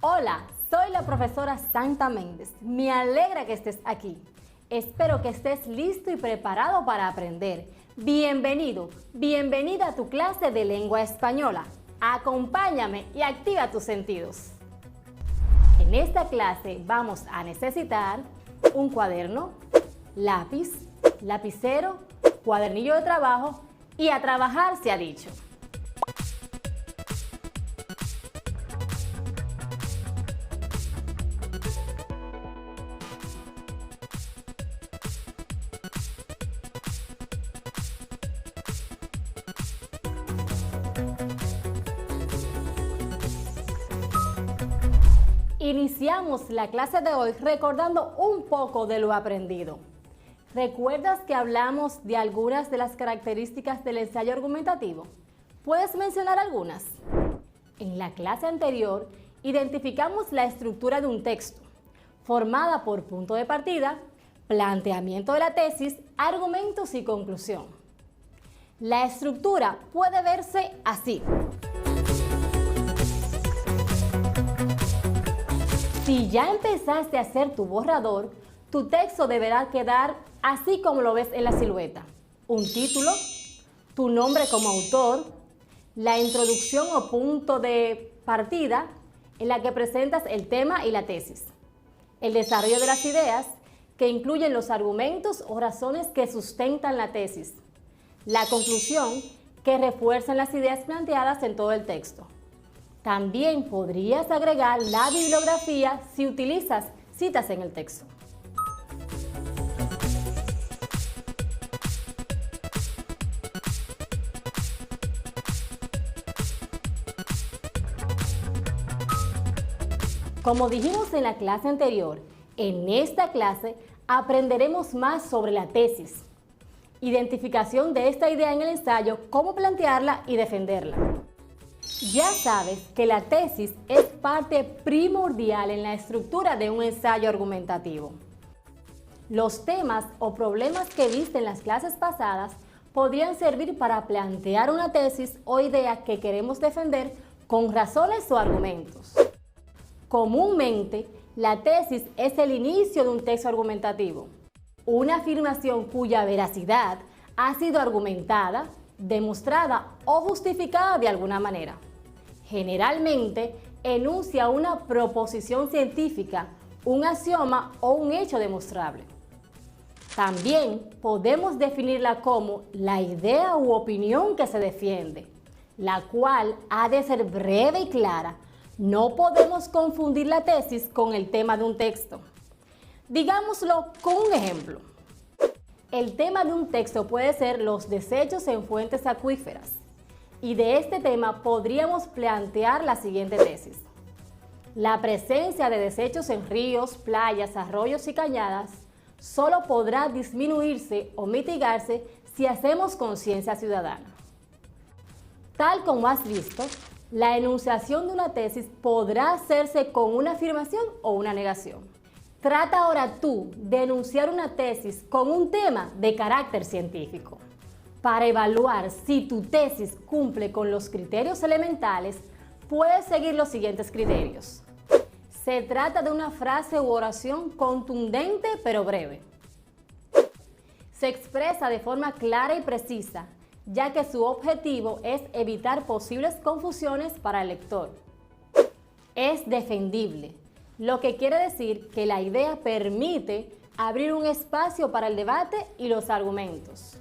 Hola, soy la profesora Santa Méndez. Me alegra que estés aquí. Espero que estés listo y preparado para aprender. Bienvenido, bienvenida a tu clase de lengua española. Acompáñame y activa tus sentidos. En esta clase vamos a necesitar un cuaderno, lápiz, lapicero, cuadernillo de trabajo y a trabajar se ha dicho. Iniciamos la clase de hoy recordando un poco de lo aprendido. ¿Recuerdas que hablamos de algunas de las características del ensayo argumentativo? ¿Puedes mencionar algunas? En la clase anterior identificamos la estructura de un texto, formada por punto de partida, planteamiento de la tesis, argumentos y conclusión. La estructura puede verse así. Si ya empezaste a hacer tu borrador, tu texto deberá quedar así como lo ves en la silueta. Un título, tu nombre como autor, la introducción o punto de partida en la que presentas el tema y la tesis, el desarrollo de las ideas que incluyen los argumentos o razones que sustentan la tesis, la conclusión que refuerzan las ideas planteadas en todo el texto. También podrías agregar la bibliografía si utilizas citas en el texto. Como dijimos en la clase anterior, en esta clase aprenderemos más sobre la tesis, identificación de esta idea en el ensayo, cómo plantearla y defenderla. Ya sabes que la tesis es parte primordial en la estructura de un ensayo argumentativo. Los temas o problemas que viste en las clases pasadas podrían servir para plantear una tesis o idea que queremos defender con razones o argumentos. Comúnmente, la tesis es el inicio de un texto argumentativo, una afirmación cuya veracidad ha sido argumentada, demostrada o justificada de alguna manera. Generalmente enuncia una proposición científica, un axioma o un hecho demostrable. También podemos definirla como la idea u opinión que se defiende, la cual ha de ser breve y clara. No podemos confundir la tesis con el tema de un texto. Digámoslo con un ejemplo. El tema de un texto puede ser los desechos en fuentes acuíferas. Y de este tema podríamos plantear la siguiente tesis. La presencia de desechos en ríos, playas, arroyos y cañadas solo podrá disminuirse o mitigarse si hacemos conciencia ciudadana. Tal como has visto, la enunciación de una tesis podrá hacerse con una afirmación o una negación. Trata ahora tú de enunciar una tesis con un tema de carácter científico. Para evaluar si tu tesis cumple con los criterios elementales, puedes seguir los siguientes criterios. Se trata de una frase u oración contundente pero breve. Se expresa de forma clara y precisa, ya que su objetivo es evitar posibles confusiones para el lector. Es defendible, lo que quiere decir que la idea permite abrir un espacio para el debate y los argumentos.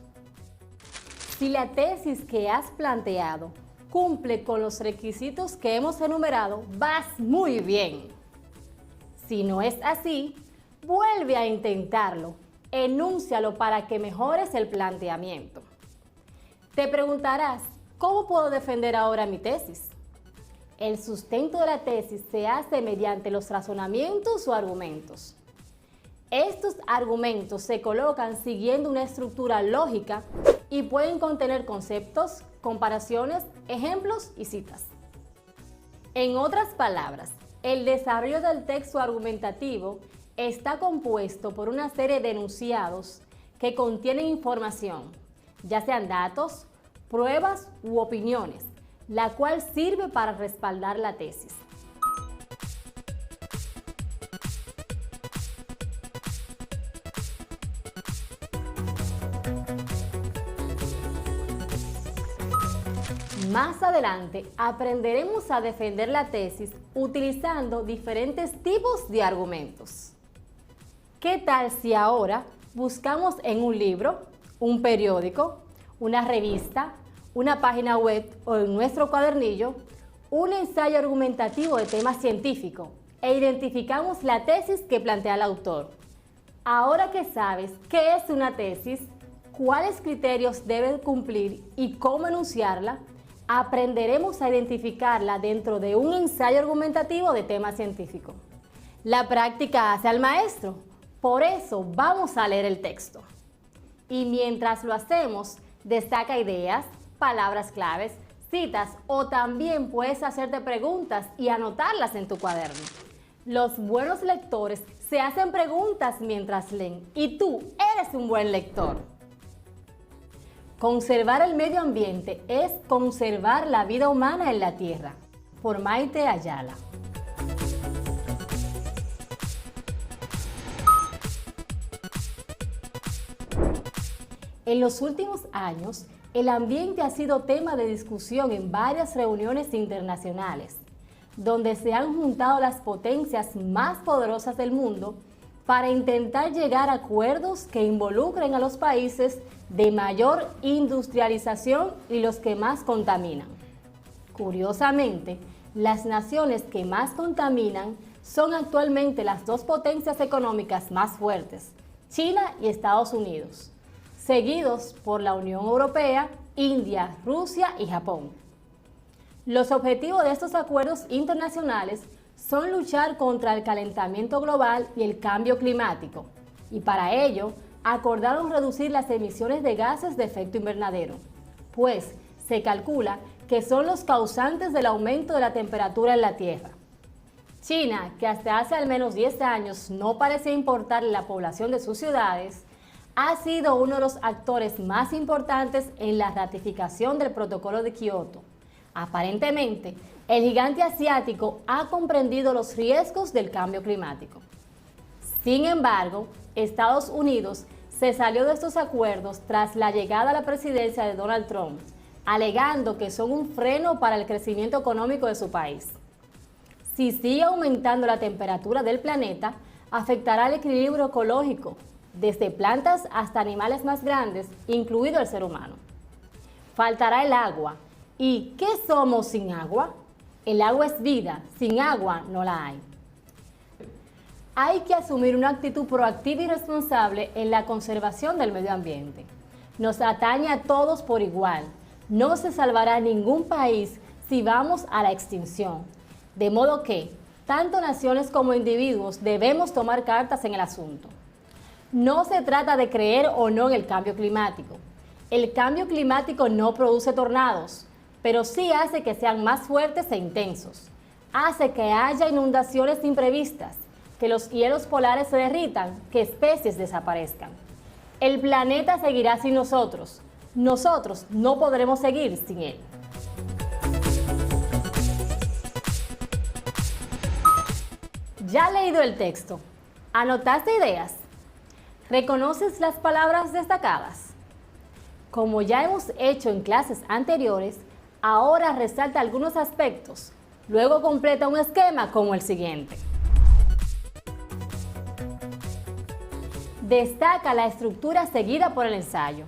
Si la tesis que has planteado cumple con los requisitos que hemos enumerado, vas muy bien. Si no es así, vuelve a intentarlo, enúncialo para que mejores el planteamiento. Te preguntarás, ¿cómo puedo defender ahora mi tesis? El sustento de la tesis se hace mediante los razonamientos o argumentos. Estos argumentos se colocan siguiendo una estructura lógica y pueden contener conceptos, comparaciones, ejemplos y citas. En otras palabras, el desarrollo del texto argumentativo está compuesto por una serie de enunciados que contienen información, ya sean datos, pruebas u opiniones, la cual sirve para respaldar la tesis. Más adelante aprenderemos a defender la tesis utilizando diferentes tipos de argumentos. ¿Qué tal si ahora buscamos en un libro, un periódico, una revista, una página web o en nuestro cuadernillo un ensayo argumentativo de tema científico e identificamos la tesis que plantea el autor? Ahora que sabes qué es una tesis, cuáles criterios deben cumplir y cómo enunciarla, aprenderemos a identificarla dentro de un ensayo argumentativo de tema científico. La práctica hace al maestro, por eso vamos a leer el texto. Y mientras lo hacemos, destaca ideas, palabras claves, citas o también puedes hacerte preguntas y anotarlas en tu cuaderno. Los buenos lectores se hacen preguntas mientras leen y tú eres un buen lector. Conservar el medio ambiente es conservar la vida humana en la Tierra. Por Maite Ayala. En los últimos años, el ambiente ha sido tema de discusión en varias reuniones internacionales, donde se han juntado las potencias más poderosas del mundo para intentar llegar a acuerdos que involucren a los países de mayor industrialización y los que más contaminan. Curiosamente, las naciones que más contaminan son actualmente las dos potencias económicas más fuertes, China y Estados Unidos, seguidos por la Unión Europea, India, Rusia y Japón. Los objetivos de estos acuerdos internacionales son luchar contra el calentamiento global y el cambio climático, y para ello acordaron reducir las emisiones de gases de efecto invernadero, pues se calcula que son los causantes del aumento de la temperatura en la Tierra. China, que hasta hace al menos 10 años no parecía importarle la población de sus ciudades, ha sido uno de los actores más importantes en la ratificación del Protocolo de Kioto. Aparentemente, el gigante asiático ha comprendido los riesgos del cambio climático. Sin embargo, Estados Unidos se salió de estos acuerdos tras la llegada a la presidencia de Donald Trump, alegando que son un freno para el crecimiento económico de su país. Si sigue aumentando la temperatura del planeta, afectará el equilibrio ecológico, desde plantas hasta animales más grandes, incluido el ser humano. Faltará el agua. ¿Y qué somos sin agua? El agua es vida, sin agua no la hay. Hay que asumir una actitud proactiva y responsable en la conservación del medio ambiente. Nos atañe a todos por igual. No se salvará ningún país si vamos a la extinción. De modo que, tanto naciones como individuos debemos tomar cartas en el asunto. No se trata de creer o no en el cambio climático. El cambio climático no produce tornados, pero sí hace que sean más fuertes e intensos. Hace que haya inundaciones imprevistas, que los hielos polares se derritan, que especies desaparezcan. El planeta seguirá sin nosotros. Nosotros no podremos seguir sin él. ¿Ya has leído el texto? ¿Anotaste ideas? ¿Reconoces las palabras destacadas? Como ya hemos hecho en clases anteriores, ahora resalta algunos aspectos, luego completa un esquema como el siguiente. Destaca la estructura seguida por el ensayo,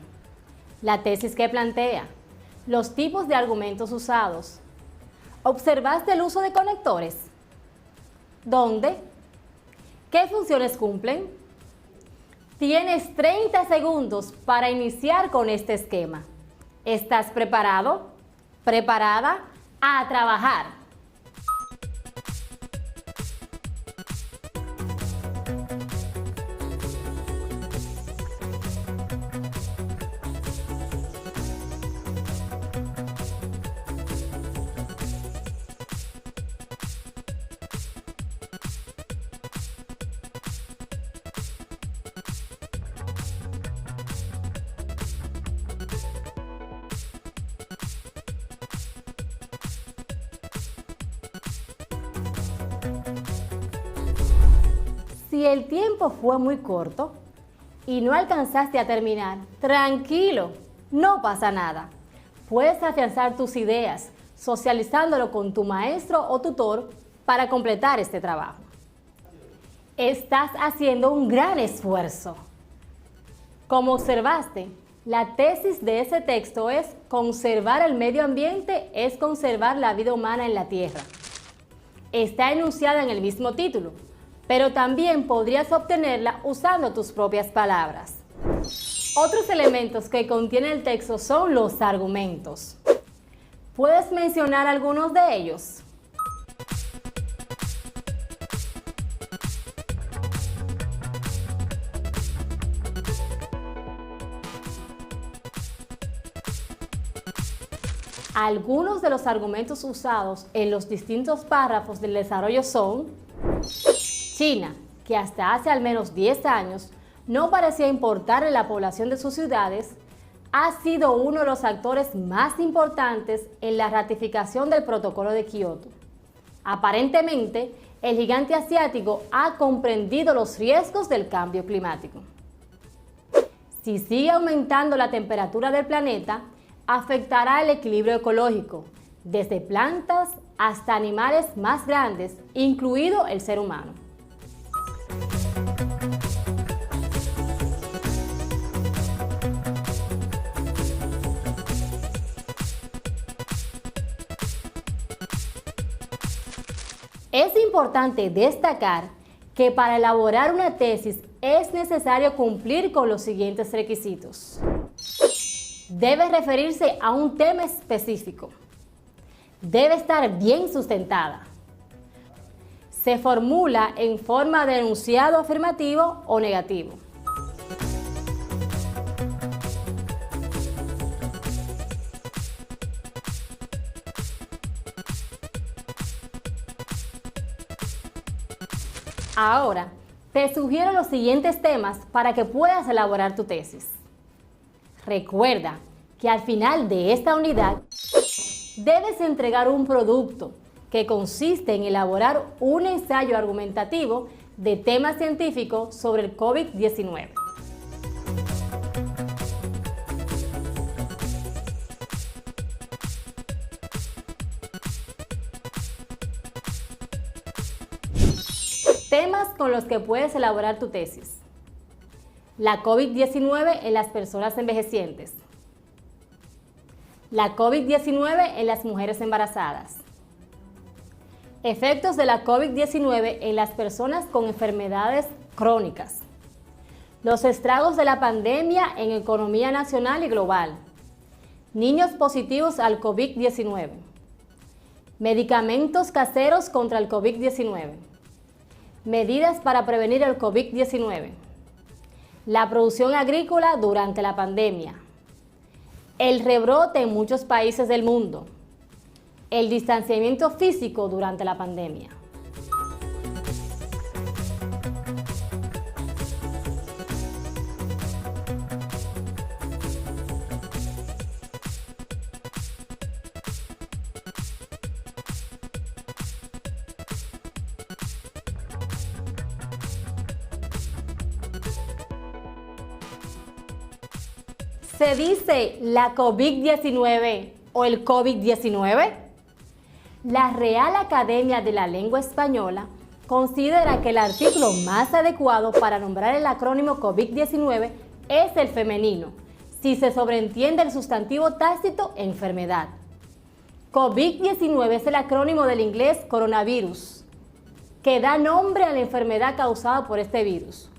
la tesis que plantea, los tipos de argumentos usados. ¿Observaste el uso de conectores? ¿Dónde? ¿Qué funciones cumplen? Tienes 30 segundos para iniciar con este esquema. ¿Estás preparado? ¿Preparada? ¡A trabajar! Si el tiempo fue muy corto y no alcanzaste a terminar, tranquilo, no pasa nada. Puedes afianzar tus ideas, socializándolo con tu maestro o tutor para completar este trabajo. Estás haciendo un gran esfuerzo. Como observaste, la tesis de ese texto es conservar el medio ambiente es conservar la vida humana en la Tierra. Está enunciada en el mismo título, pero también podrías obtenerla usando tus propias palabras. Otros elementos que contiene el texto son los argumentos. ¿Puedes mencionar algunos de ellos? Algunos de los argumentos usados en los distintos párrafos del desarrollo son: China, que hasta hace al menos 10 años no parecía importarle la población de sus ciudades, ha sido uno de los actores más importantes en la ratificación del Protocolo de Kioto. Aparentemente, el gigante asiático ha comprendido los riesgos del cambio climático. Si sigue aumentando la temperatura del planeta, afectará el equilibrio ecológico, desde plantas hasta animales más grandes, incluido el ser humano. Es importante destacar que para elaborar una tesis es necesario cumplir con los siguientes requisitos. Debe referirse a un tema específico. Debe estar bien sustentada. Se formula en forma de enunciado afirmativo o negativo. Ahora, te sugiero los siguientes temas para que puedas elaborar tu tesis. Recuerda que al final de esta unidad debes entregar un producto que consiste en elaborar un ensayo argumentativo de tema científico sobre el COVID-19. Temas con los que puedes elaborar tu tesis: la COVID-19 en las personas envejecientes, la COVID-19 en las mujeres embarazadas, efectos de la COVID-19 en las personas con enfermedades crónicas, los estragos de la pandemia en economía nacional y global, niños positivos al COVID-19, medicamentos caseros contra el COVID-19, medidas para prevenir el COVID-19, la producción agrícola durante la pandemia, el rebrote en muchos países del mundo, el distanciamiento físico durante la pandemia. ¿Se dice la COVID-19 o el COVID-19? La Real Academia de la Lengua Española considera que el artículo más adecuado para nombrar el acrónimo COVID-19 es el femenino, si se sobreentiende el sustantivo tácito enfermedad. COVID-19 es el acrónimo del inglés coronavirus, que da nombre a la enfermedad causada por este virus.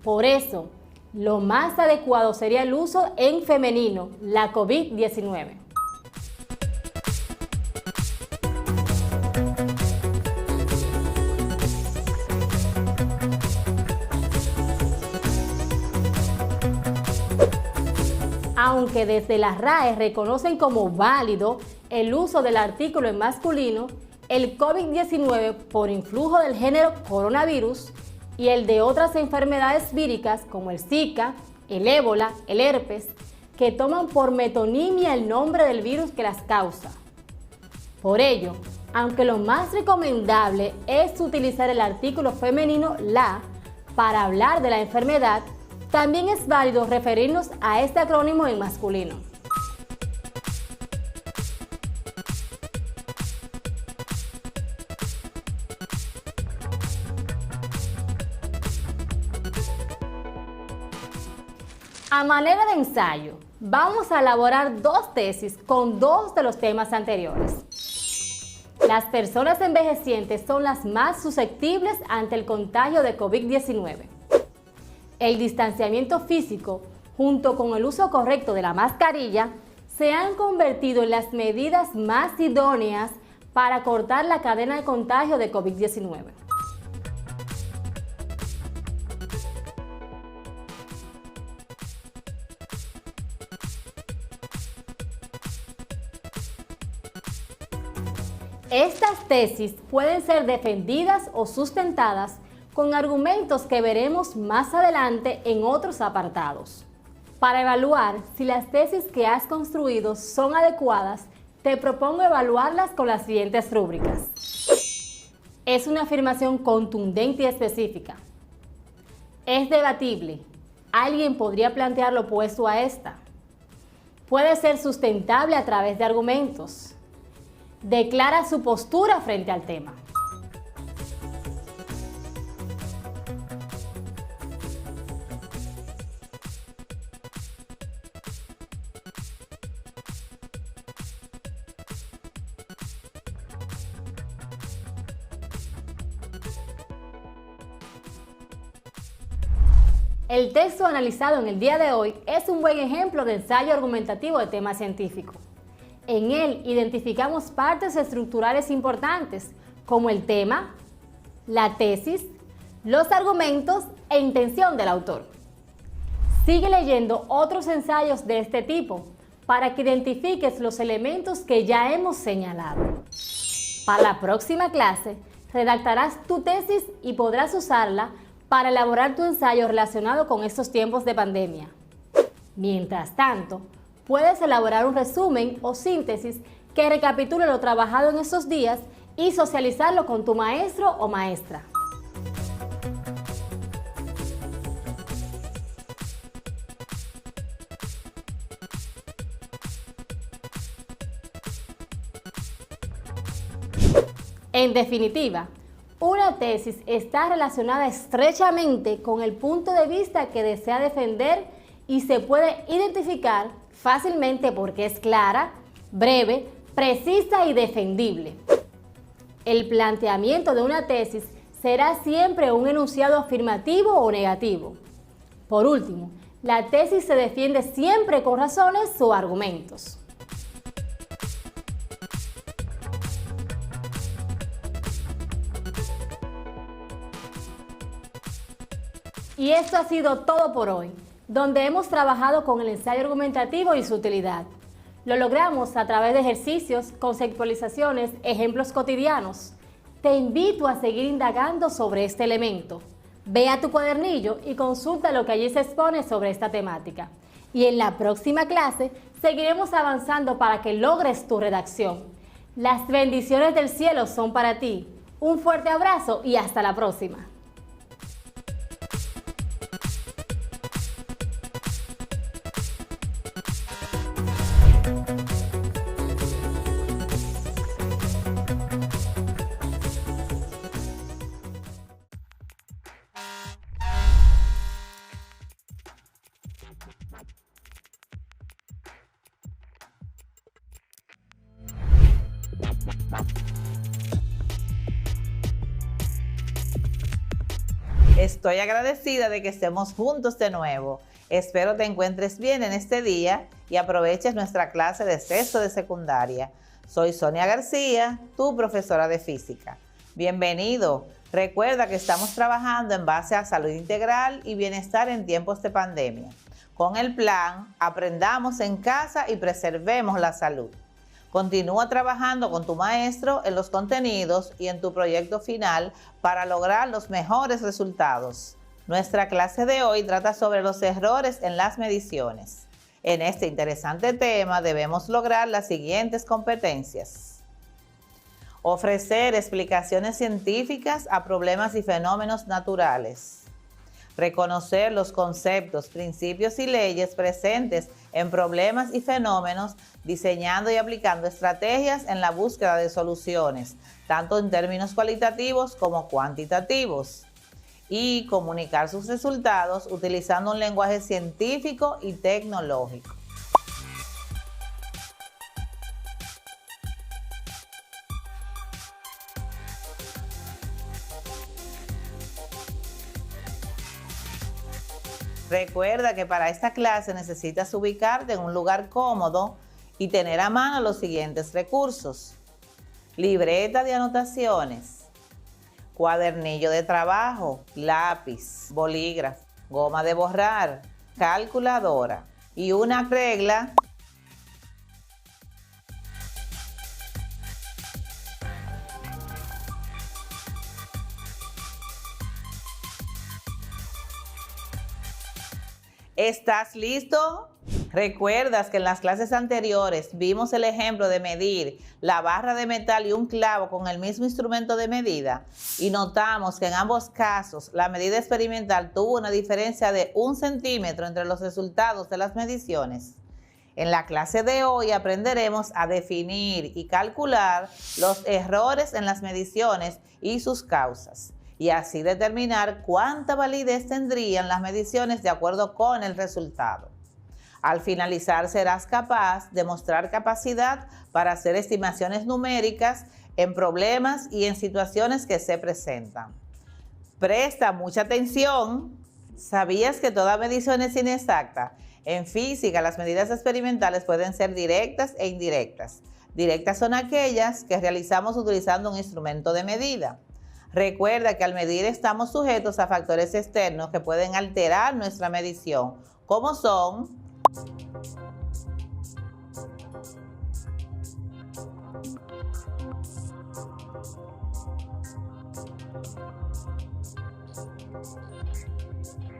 Por eso, lo más adecuado sería el uso en femenino, la COVID-19. Aunque desde la RAE reconocen como válido el uso del artículo en masculino, el COVID-19 por influjo del género coronavirus y el de otras enfermedades víricas como el Zika, el ébola, el herpes, que toman por metonimia el nombre del virus que las causa. Por ello, aunque lo más recomendable es utilizar el artículo femenino la para hablar de la enfermedad, también es válido referirnos a este acrónimo en masculino. A manera de ensayo, vamos a elaborar dos tesis con dos de los temas anteriores. Las personas envejecientes son las más susceptibles ante el contagio de COVID-19. El distanciamiento físico, junto con el uso correcto de la mascarilla, se han convertido en las medidas más idóneas para cortar la cadena de contagio de COVID-19. Estas tesis pueden ser defendidas o sustentadas con argumentos que veremos más adelante en otros apartados. Para evaluar si las tesis que has construido son adecuadas, te propongo evaluarlas con las siguientes rúbricas. Es una afirmación contundente y específica. Es debatible. Alguien podría plantear lo opuesto a esta. Puede ser sustentable a través de argumentos. Declara su postura frente al tema. El texto analizado en el día de hoy es un buen ejemplo de ensayo argumentativo de tema científico. En él identificamos partes estructurales importantes, como el tema, la tesis, los argumentos e intención del autor. Sigue leyendo otros ensayos de este tipo para que identifiques los elementos que ya hemos señalado. Para la próxima clase, redactarás tu tesis y podrás usarla para elaborar tu ensayo relacionado con estos tiempos de pandemia. Mientras tanto, puedes elaborar un resumen o síntesis que recapitule lo trabajado en estos días y socializarlo con tu maestro o maestra. En definitiva, una tesis está relacionada estrechamente con el punto de vista que desea defender y se puede identificar fácilmente porque es clara, breve, precisa y defendible. El planteamiento de una tesis será siempre un enunciado afirmativo o negativo. Por último, la tesis se defiende siempre con razones o argumentos. Y esto ha sido todo por hoy, donde hemos trabajado con el ensayo argumentativo y su utilidad. Lo logramos a través de ejercicios, conceptualizaciones, ejemplos cotidianos. Te invito a seguir indagando sobre este elemento. Ve a tu cuadernillo y consulta lo que allí se expone sobre esta temática. Y en la próxima clase seguiremos avanzando para que logres tu redacción. Las bendiciones del cielo son para ti. Un fuerte abrazo y hasta la próxima. Estoy agradecida de que estemos juntos de nuevo. Espero te encuentres bien en este día y aproveches nuestra clase de sexto de secundaria. Soy Sonia García, tu profesora de física. Bienvenido. Recuerda que estamos trabajando en base a salud integral y bienestar en tiempos de pandemia. Con el plan, aprendamos en casa y preservemos la salud. Continúa trabajando con tu maestro en los contenidos y en tu proyecto final para lograr los mejores resultados. Nuestra clase de hoy trata sobre los errores en las mediciones. En este interesante tema debemos lograr las siguientes competencias: ofrecer explicaciones científicas a problemas y fenómenos naturales, reconocer los conceptos, principios y leyes presentes en problemas y fenómenos, diseñando y aplicando estrategias en la búsqueda de soluciones, tanto en términos cualitativos como cuantitativos. y comunicar sus resultados utilizando un lenguaje científico y tecnológico. Recuerda que para esta clase necesitas ubicarte en un lugar cómodo y tener a mano los siguientes recursos: libreta de anotaciones, cuadernillo de trabajo, lápiz, bolígrafo, goma de borrar, calculadora y una regla . ¿Estás listo? ¿Recuerdas que en las clases anteriores vimos el ejemplo de medir la barra de metal y un clavo con el mismo instrumento de medida? Y notamos que en ambos casos la medida experimental tuvo una diferencia de 1 centímetro entre los resultados de las mediciones. En la clase de hoy aprenderemos a definir y calcular los errores en las mediciones y sus causas, y así determinar cuánta validez tendrían las mediciones de acuerdo con el resultado. Al finalizar serás capaz de mostrar capacidad para hacer estimaciones numéricas en problemas y en situaciones que se presentan. Presta mucha atención. ¿Sabías que toda medición es inexacta? En física, las medidas experimentales pueden ser directas e indirectas. Directas son aquellas que realizamos utilizando un instrumento de medida. Recuerda que al medir estamos sujetos a factores externos que pueden alterar nuestra medición, como son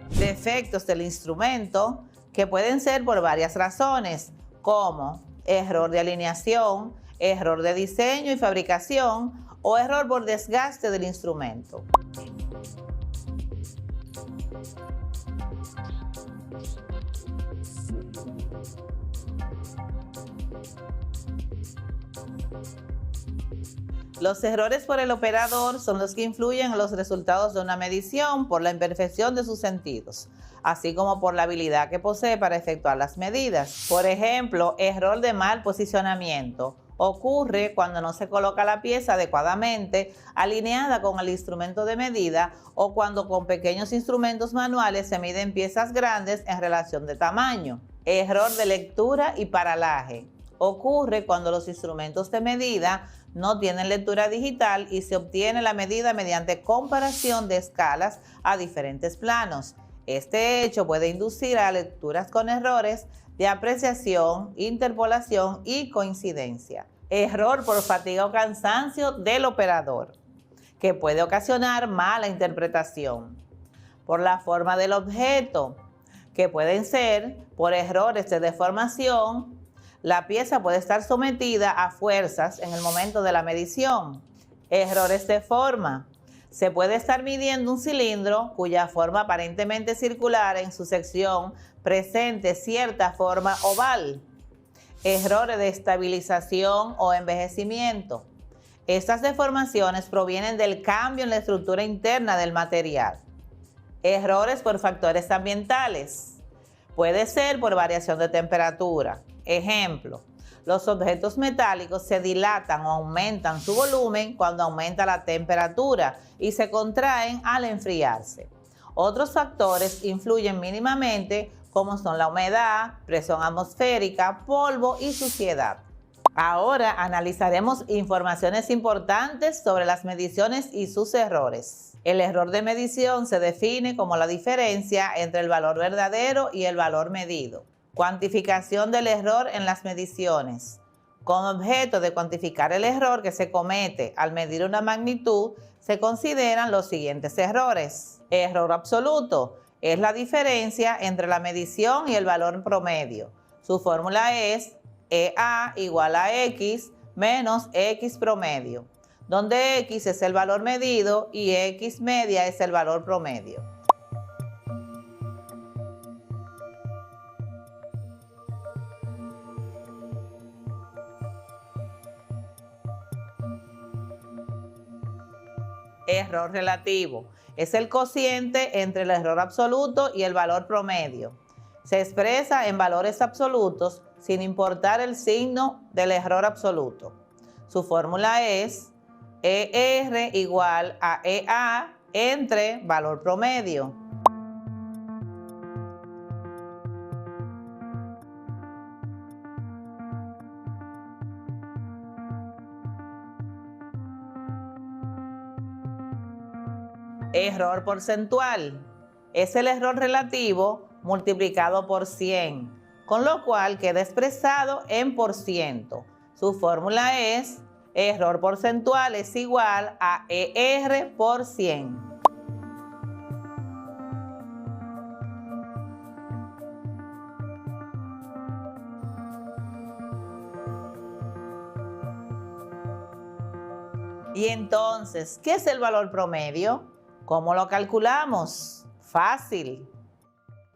defectos del instrumento, que pueden ser por varias razones, como error de alineación, error de diseño y fabricación o error por desgaste del instrumento. Los errores por el operador son los que influyen en los resultados de una medición por la imperfección de sus sentidos, así como por la habilidad que posee para efectuar las medidas. Por ejemplo, error de mal posicionamiento ocurre cuando no se coloca la pieza adecuadamente alineada con el instrumento de medida o cuando con pequeños instrumentos manuales se miden piezas grandes en relación de tamaño. Error de lectura y paralaje ocurre cuando los instrumentos de medida no tienen lectura digital y se obtiene la medida mediante comparación de escalas a diferentes planos. Este hecho puede inducir a lecturas con errores de apreciación, interpolación y coincidencia. Error por fatiga o cansancio del operador, que puede ocasionar mala interpretación. Por la forma del objeto, que pueden ser por errores de deformación. La pieza puede estar sometida a fuerzas en el momento de la medición. Errores de forma. Se puede estar midiendo un cilindro cuya forma aparentemente circular en su sección presente cierta forma oval. Errores de estabilización o envejecimiento. Estas deformaciones provienen del cambio en la estructura interna del material. Errores por factores ambientales. Puede ser por variación de temperatura. Ejemplo, los objetos metálicos se dilatan o aumentan su volumen cuando aumenta la temperatura y se contraen al enfriarse. Otros factores influyen mínimamente, como son la humedad, presión atmosférica, polvo y suciedad. Ahora analizaremos informaciones importantes sobre las mediciones y sus errores. El error de medición se define como la diferencia entre el valor verdadero y el valor medido. Cuantificación del error en las mediciones. Con objeto de cuantificar el error que se comete al medir una magnitud, se consideran los siguientes errores. Error absoluto es la diferencia entre la medición y el valor promedio. Su fórmula es EA igual a X menos X promedio, donde X es el valor medido y X media es el valor promedio. Error relativo. Es el cociente entre el error absoluto y el valor promedio. Se expresa en valores absolutos sin importar el signo del error absoluto. Su fórmula es ER igual a EA entre valor promedio. Error porcentual. Es el error relativo multiplicado por 100, con lo cual queda expresado en por ciento. Su fórmula es error porcentual es igual a ER por 100. Y entonces, ¿qué es el valor promedio? ¿Cómo lo calculamos? Fácil.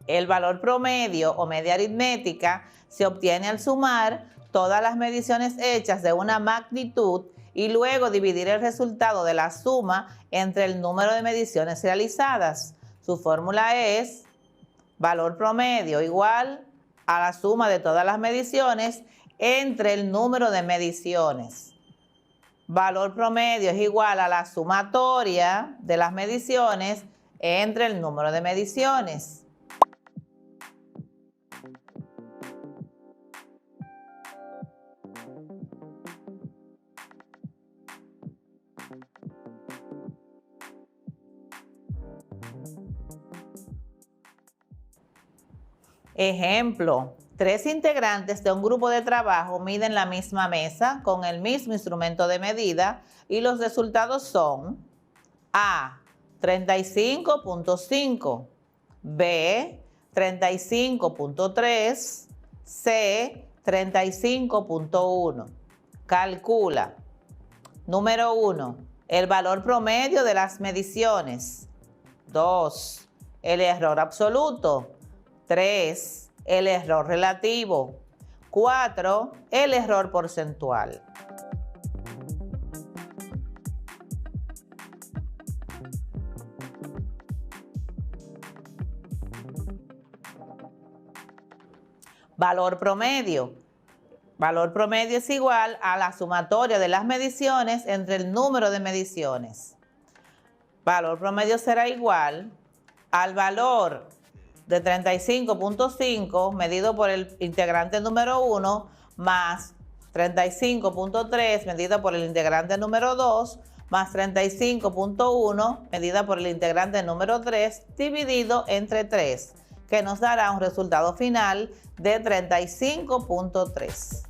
El valor promedio o media aritmética se obtiene al sumar todas las mediciones hechas de una magnitud y luego dividir el resultado de la suma entre el número de mediciones realizadas. Su fórmula es valor promedio igual a la suma de todas las mediciones entre el número de mediciones. Valor promedio es igual a la sumatoria de las mediciones entre el número de mediciones. Ejemplo, 3 integrantes de un grupo de trabajo miden la misma mesa con el mismo instrumento de medida y los resultados son A, 35.5, B, 35.3, C, 35.1. Calcula. Número 1, el valor promedio de las mediciones. 2, el error absoluto. 3, el error relativo. 4, el error porcentual. Valor promedio. Valor promedio es igual a la sumatoria de las mediciones entre el número de mediciones. Valor promedio será igual al valor de 35.5 medido por el integrante número 1 más 35.3 medida por el integrante número 2 más 35.1 medida por el integrante número 3 dividido entre 3, que nos dará un resultado final de 35.3.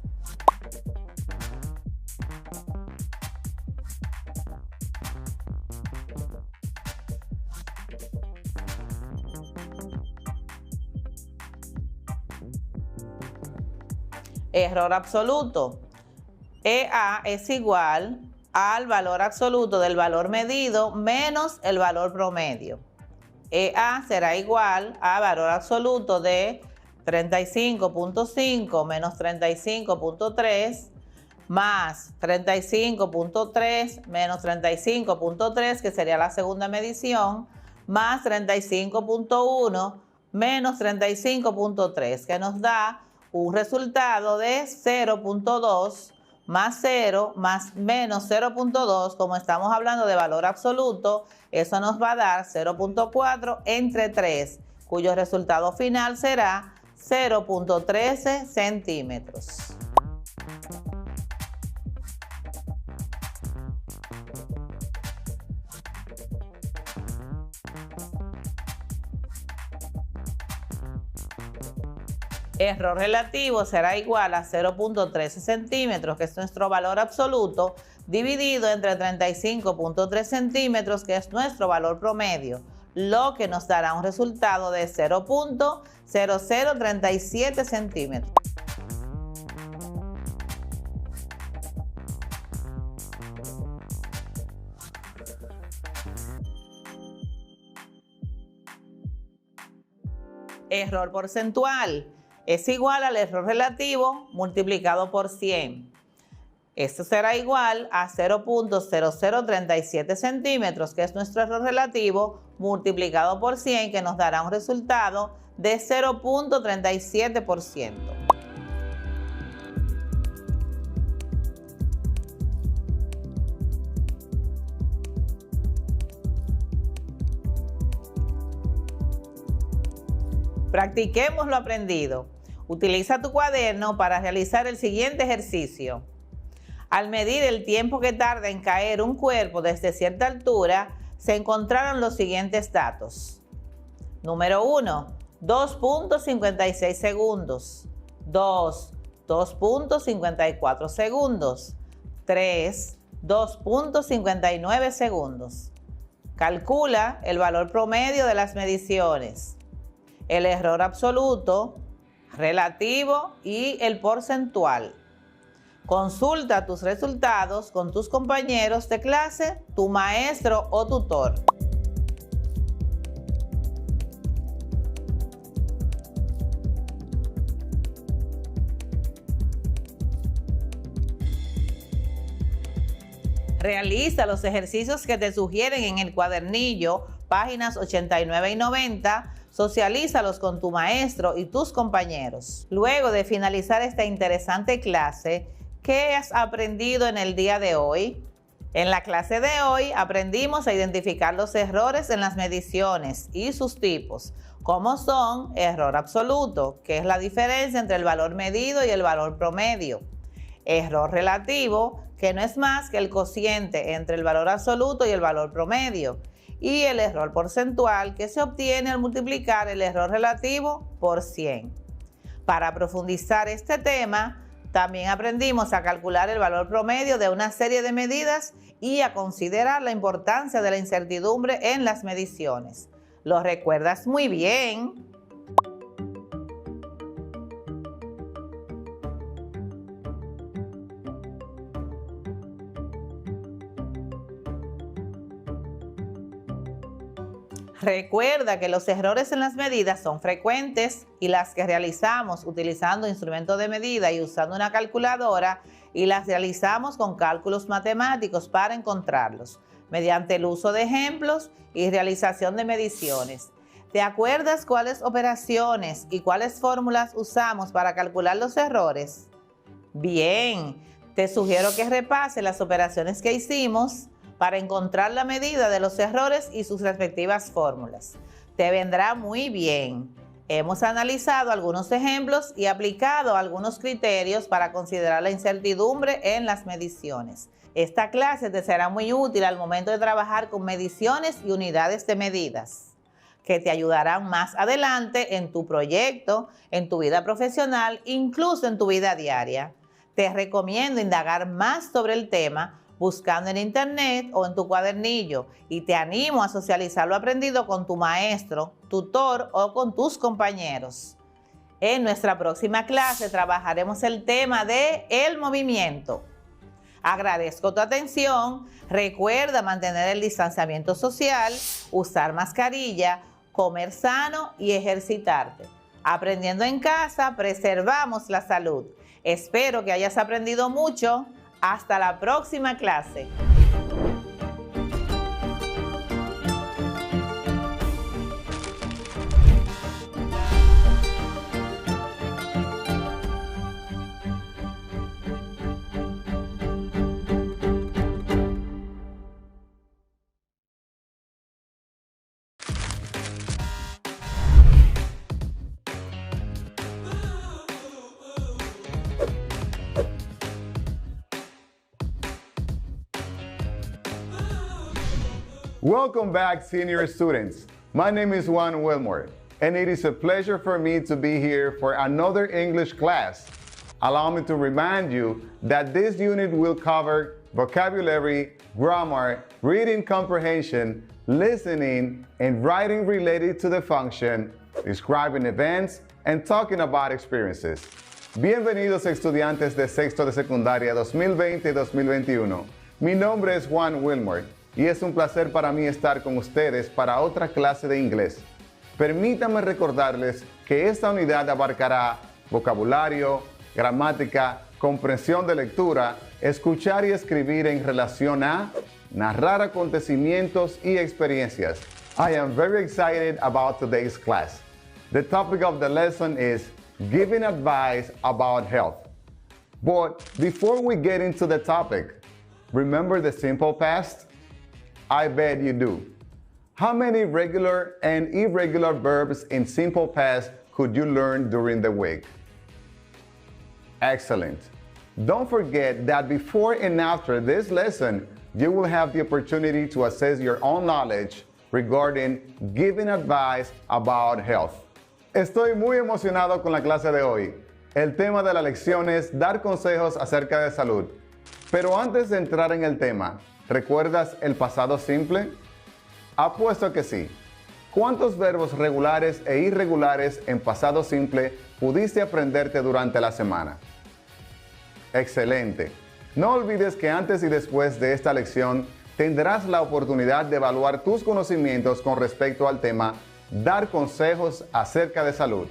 Error absoluto. EA es igual al valor absoluto del valor medido menos el valor promedio. EA será igual a valor absoluto de 35.5 menos 35.3 más 35.3 menos 35.3, que sería la segunda medición, más 35.1 menos 35.3, que nos da un resultado de 0.2 más 0 más menos 0.2, como estamos hablando de valor absoluto, eso nos va a dar 0.4 entre 3, cuyo resultado final será 0.13 centímetros. Error relativo será igual a 0.13 centímetros, que es nuestro valor absoluto, dividido entre 35.3 centímetros, que es nuestro valor promedio, lo que nos dará un resultado de 0.0037 centímetros. Error porcentual es igual al error relativo multiplicado por 100. Esto será igual a 0.0037 centímetros, que es nuestro error relativo, multiplicado por 100, que nos dará un resultado de 0.37%. Practiquemos lo aprendido. Utiliza tu cuaderno para realizar el siguiente ejercicio. Al medir el tiempo que tarda en caer un cuerpo desde cierta altura, se encontraron los siguientes datos. Número 1, 2.56 segundos. 2, 2.54 segundos. 3, 2.59 segundos. Calcula el valor promedio de las mediciones, el error absoluto, relativo y el porcentual. Consulta tus resultados con tus compañeros de clase, tu maestro o tutor. Realiza los ejercicios que te sugieren en el cuadernillo, páginas 89 y 90. Socialízalos con tu maestro y tus compañeros. Luego de finalizar esta interesante clase, ¿qué has aprendido en el día de hoy? En la clase de hoy aprendimos a identificar los errores en las mediciones y sus tipos, como son error absoluto, que es la diferencia entre el valor medido y el valor promedio. Error relativo, que no es más que el cociente entre el valor absoluto y el valor promedio. Y el error porcentual, que se obtiene al multiplicar el error relativo por 100. Para profundizar este tema, también aprendimos a calcular el valor promedio de una serie de medidas y a considerar la importancia de la incertidumbre en las mediciones. ¿Lo recuerdas muy bien? Recuerda que los errores en las medidas son frecuentes y las que realizamos utilizando instrumentos de medida y usando una calculadora, y las realizamos con cálculos matemáticos para encontrarlos, mediante el uso de ejemplos y realización de mediciones. ¿Te acuerdas cuáles operaciones y cuáles fórmulas usamos para calcular los errores? Bien, te sugiero que repases las operaciones que hicimos para encontrar la medida de los errores y sus respectivas fórmulas. Te vendrá muy bien. Hemos analizado algunos ejemplos y aplicado algunos criterios para considerar la incertidumbre en las mediciones. Esta clase te será muy útil al momento de trabajar con mediciones y unidades de medidas, que te ayudarán más adelante en tu proyecto, en tu vida profesional, incluso en tu vida diaria. Te recomiendo indagar más sobre el tema buscando en internet o en tu cuadernillo, y te animo a socializar lo aprendido con tu maestro, tutor o con tus compañeros. En nuestra próxima clase trabajaremos el tema de el movimiento. Agradezco tu atención. Recuerda mantener el distanciamiento social, usar mascarilla, comer sano y ejercitarte. Aprendiendo en casa, preservamos la salud. Espero que hayas aprendido mucho. Hasta la próxima clase. Welcome back, senior students. My name is Juan Wilmore, and it is a pleasure for me to be here for another English class. Allow me to remind you that this unit will cover vocabulary, grammar, reading comprehension, listening, and writing related to the function, describing events, and talking about experiences. Bienvenidos estudiantes de sexto de secundaria 2020 y 2021. Mi nombre es Juan Wilmore y es un placer para mí estar con ustedes para otra clase de inglés. Permítanme recordarles que esta unidad abarcará vocabulario, gramática, comprensión de lectura, escuchar y escribir en relación a narrar acontecimientos y experiencias. I am very excited about today's class. The topic of the lesson is giving advice about health. But before we get into the topic, remember the simple past? I bet you do. How many regular and irregular verbs in simple past could you learn during the week? Excellent. Don't forget that before and after this lesson, you will have the opportunity to assess your own knowledge regarding giving advice about health. Estoy muy emocionado con la clase de hoy. El tema de la lección es dar consejos acerca de salud. Pero antes de entrar en el tema, ¿recuerdas el pasado simple? Apuesto que sí. ¿Cuántos verbos regulares e irregulares en pasado simple pudiste aprenderte durante la semana? Excelente. No olvides que antes y después de esta lección tendrás la oportunidad de evaluar tus conocimientos con respecto al tema dar consejos acerca de salud.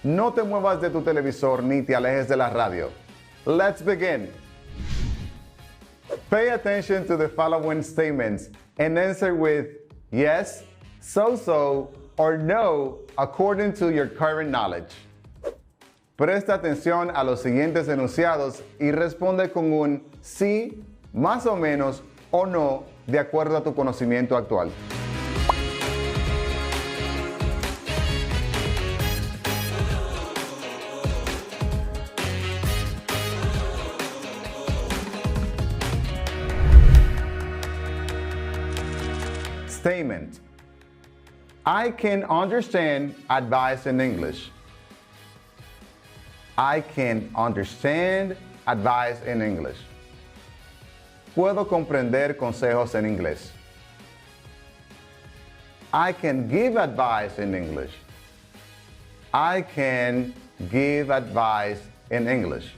No te muevas de tu televisor ni te alejes de la radio. Let's begin. Pay attention to the following statements and answer with yes, so, or no according to your current knowledge. Presta atención a los siguientes enunciados y responde con un sí, más o menos, o no, de acuerdo a tu conocimiento actual. Statement. I can understand advice in English. I can understand advice in English. Puedo comprender consejos en inglés. I can give advice in English. I can give advice in English.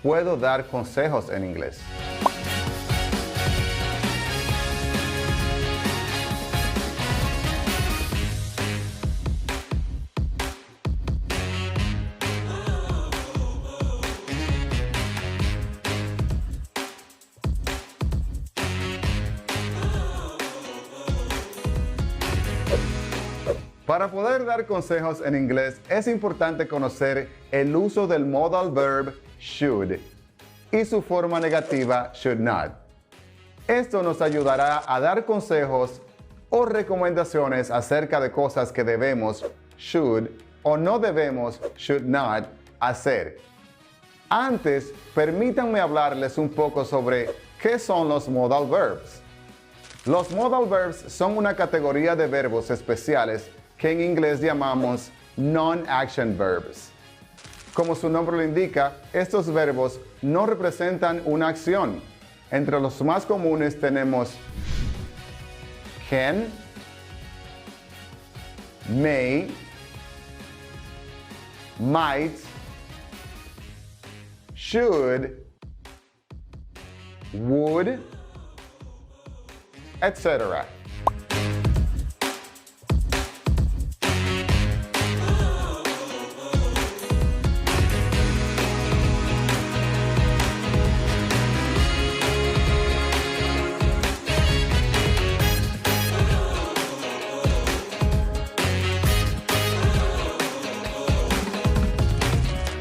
Puedo dar consejos en inglés. Para poder dar consejos en inglés es importante conocer el uso del modal verb should y su forma negativa should not. Esto nos ayudará a dar consejos o recomendaciones acerca de cosas que debemos should o no debemos should not hacer. Antes, permítanme hablarles un poco sobre qué son los modal verbs. Los modal verbs son una categoría de verbos especiales que en inglés llamamos non-action verbs. Como su nombre lo indica, estos verbos no representan una acción. Entre los más comunes tenemos can, may, might, should, would, etc.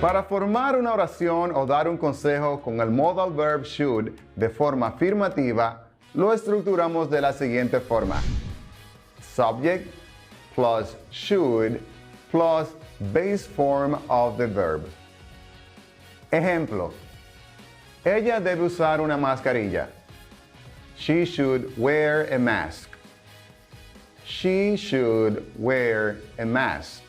Para formar una oración o dar un consejo con el modal verb should de forma afirmativa, lo estructuramos de la siguiente forma. Subject plus should plus base form of the verb. Ejemplo. Ella debe usar una mascarilla. She should wear a mask. She should wear a mask.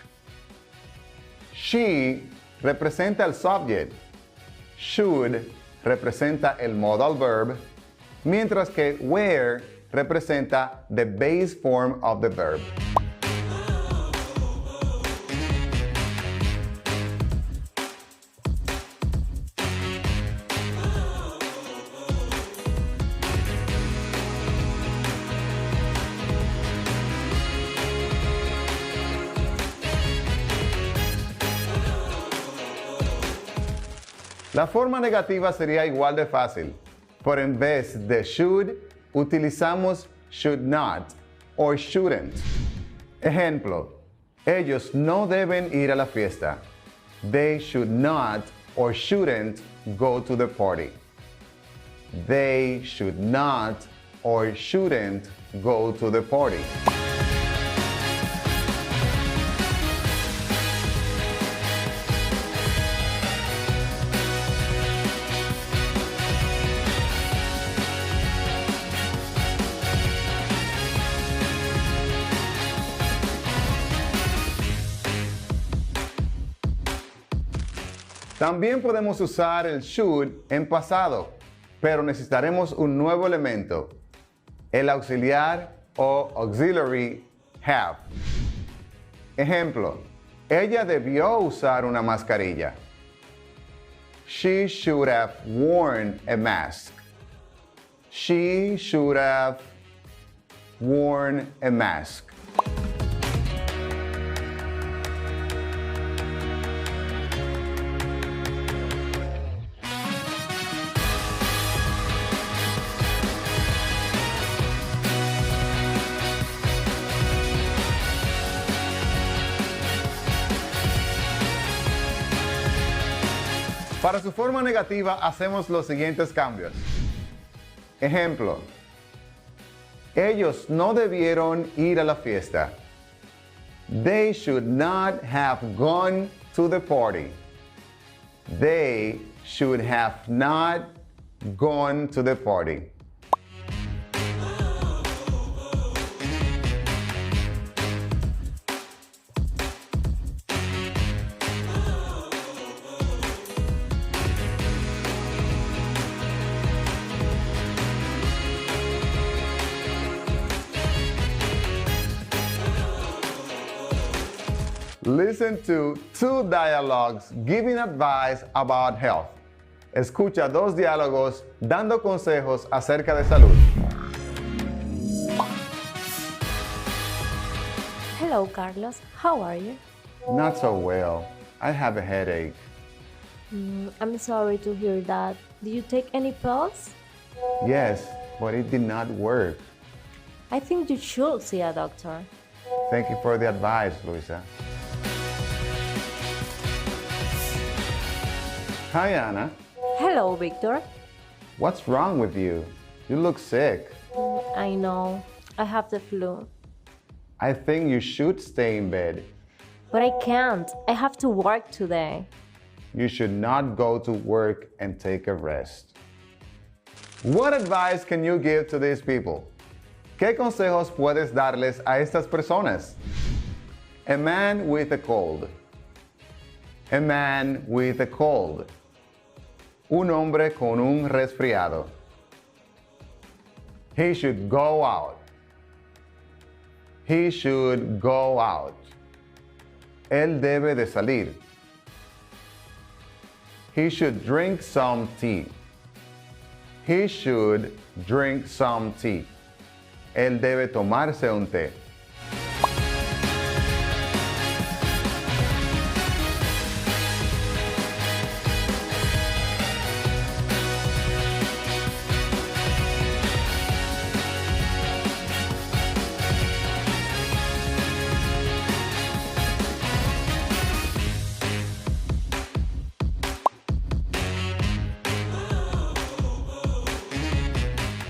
She representa el subject. Should representa el modal verb, mientras que wear representa the base form of the verb. La forma negativa sería igual de fácil, pero en vez de should, utilizamos should not or shouldn't. Ejemplo, ellos no deben ir a la fiesta. They should not or shouldn't go to the party. They should not or shouldn't go to the party. También podemos usar el should en pasado, pero necesitaremos un nuevo elemento, el auxiliar o auxiliary have. Ejemplo, ella debió usar una mascarilla. She should have worn a mask. She should have worn a mask. Para su forma negativa hacemos los siguientes cambios. Ejemplo, ellos no debieron ir a la fiesta. They should not have gone to the party. They should have not gone to the party. Listen to two dialogues giving advice about health. Escucha dos diálogos dando consejos acerca de salud. Hello, Carlos. How are you? Not so well. I have a headache. I'm sorry to hear that. Did you take any pills? Yes, but it did not work. I think you should see a doctor. Thank you for the advice, Luisa. Hi, Anna. Hello, Victor. What's wrong with you? You look sick. I know. I have the flu. I think you should stay in bed. But I can't. I have to work today. You should not go to work and take a rest. What advice can you give to these people? ¿Qué consejos puedes darles a estas personas? A man with a cold. A man with a cold. Un hombre con un resfriado. He should go out. He should go out. Él debe de salir. He should drink some tea. He should drink some tea. Él debe tomarse un té.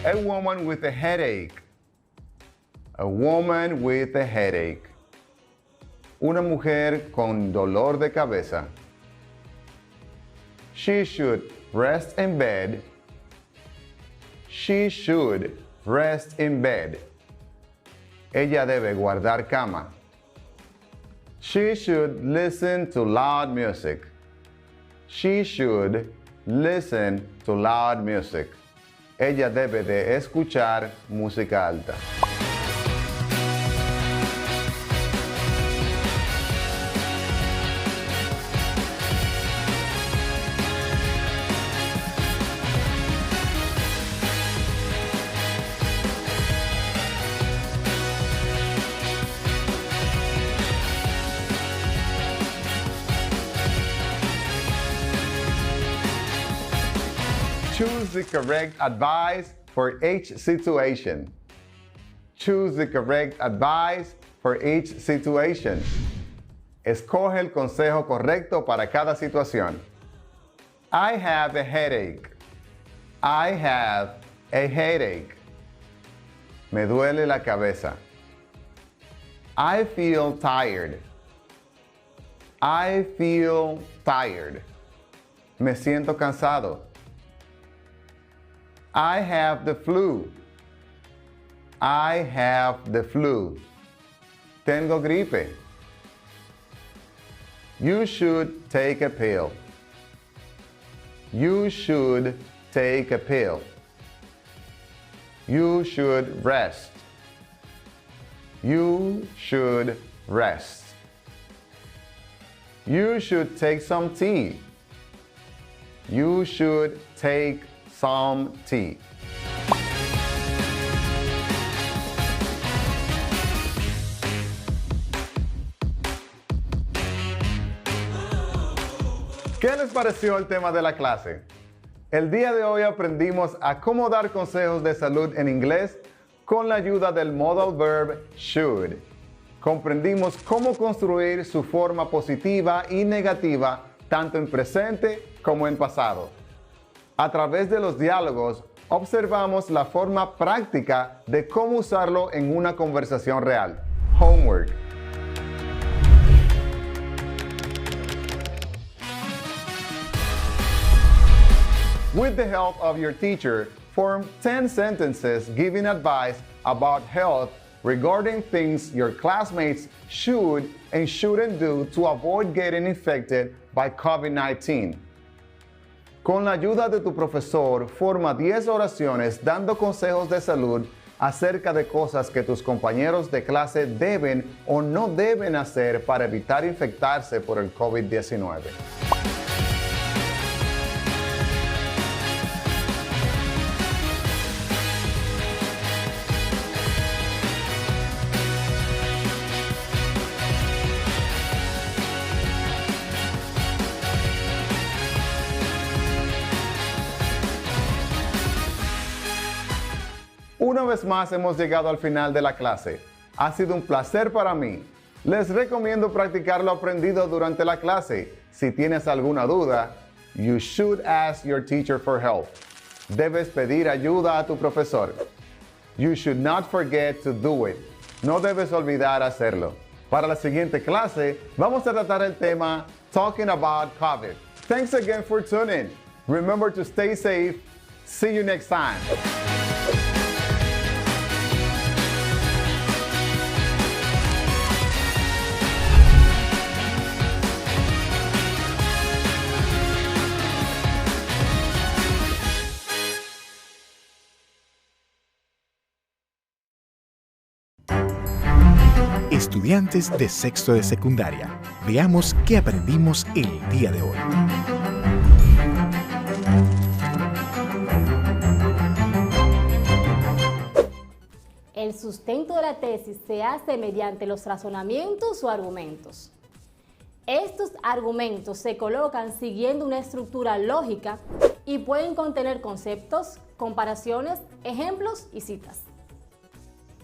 A woman with a headache. A woman with a headache. Una mujer con dolor de cabeza. She should rest in bed. She should rest in bed. Ella debe guardar cama. She should listen to loud music. She should listen to loud music. Ella debe de escuchar música alta. Choose the correct advice for each situation. Choose the correct advice for each situation. Escoge el consejo correcto para cada situación. I have a headache. I have a headache. Me duele la cabeza. I feel tired. I feel tired. Me siento cansado. I have the flu. I have the flu. Tengo gripe. You should take a pill. You should take a pill. You should rest. You should rest. You should take some tea. You should take some tea. ¿Qué les pareció el tema de la clase? El día de hoy aprendimos a cómo dar consejos de salud en inglés con la ayuda del modal verb should. Comprendimos cómo construir su forma positiva y negativa tanto en presente como en pasado. A través de los diálogos, observamos la forma práctica de cómo usarlo en una conversación real. Homework. With the help of your teacher, form 10 sentences giving advice about health regarding things your classmates should and shouldn't do to avoid getting infected by COVID-19. Con la ayuda de tu profesor, forma 10 oraciones dando consejos de salud acerca de cosas que tus compañeros de clase deben o no deben hacer para evitar infectarse por el COVID-19. Una vez más hemos llegado al final de la clase. Ha sido un placer para mí. Les recomiendo practicar lo aprendido durante la clase. Si tienes alguna duda, you should ask your teacher for help. Debes pedir ayuda a tu profesor. You should not forget to do it. No debes olvidar hacerlo. Para la siguiente clase, vamos a tratar el tema Talking About COVID. Thanks again for tuning. Remember to stay safe. See you next time. Estudiantes de sexto de secundaria, veamos qué aprendimos el día de hoy. El sustento de la tesis se hace mediante los razonamientos o argumentos. Estos argumentos se colocan siguiendo una estructura lógica y pueden contener conceptos, comparaciones, ejemplos y citas.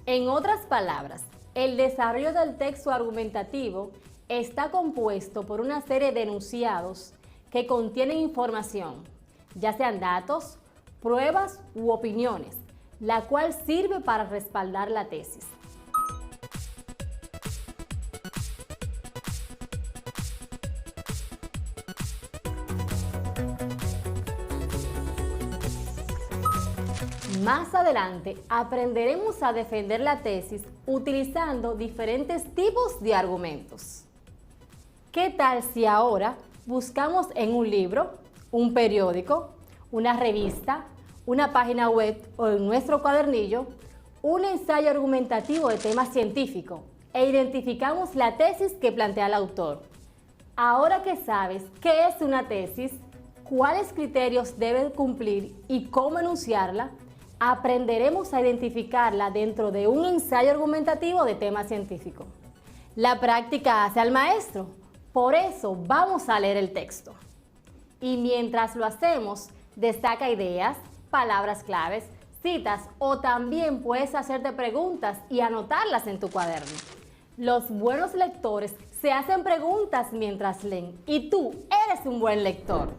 En otras palabras, el desarrollo del texto argumentativo está compuesto por una serie de enunciados que contienen información, ya sean datos, pruebas u opiniones, la cual sirve para respaldar la tesis. Más adelante aprenderemos a defender la tesis utilizando diferentes tipos de argumentos. ¿Qué tal si ahora buscamos en un libro, un periódico, una revista, una página web o en nuestro cuadernillo un ensayo argumentativo de tema científico e identificamos la tesis que plantea el autor? Ahora que sabes qué es una tesis, cuáles criterios debe cumplir y cómo enunciarla, aprenderemos a identificarla dentro de un ensayo argumentativo de tema científico. La práctica hace al maestro, por eso vamos a leer el texto. Y mientras lo hacemos, destaca ideas, palabras claves, citas o también puedes hacerte preguntas y anotarlas en tu cuaderno. Los buenos lectores se hacen preguntas mientras leen y tú eres un buen lector.